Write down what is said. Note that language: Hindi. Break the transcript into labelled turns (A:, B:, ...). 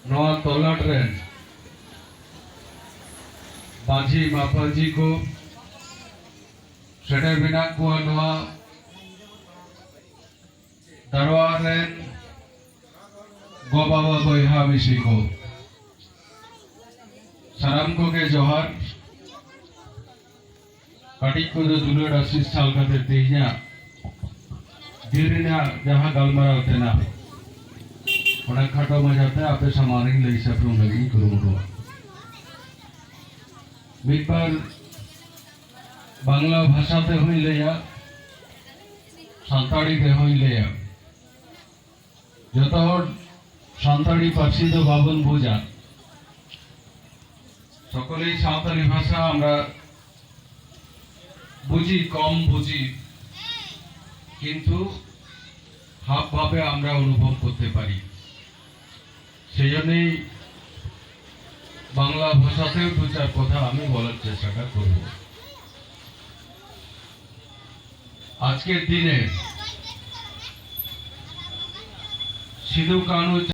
A: नवा तोला ट्रेन बाजी मापाजी को सेटे बिना को नवा दरवारेन गोबाबा बयहा मिसी को साराम को के जोहार कटी को जो दुलड़ आशीष साल का देते हैं दीरिना जहाँ गलमरा होते ना उन्हें खाटो में जाते हैं आपे समानी ले सकूं लगी करूँगा मिपर बांग्ला भाषा ते हुई ले या संताड़ी ते हुई ले या जो तो संताड़ी पार्सी तो बाबन बुझा सकलेई सावताली भाषा আমরা বুঝি কম বুঝি কিন্তু ভাবে আমরা অনুভব করতে পারি সেজন্যই বাংলা ভাষাতেও দু চার কথা আমি বলার চেষ্টা করব আজকের দিনে সিধু কানু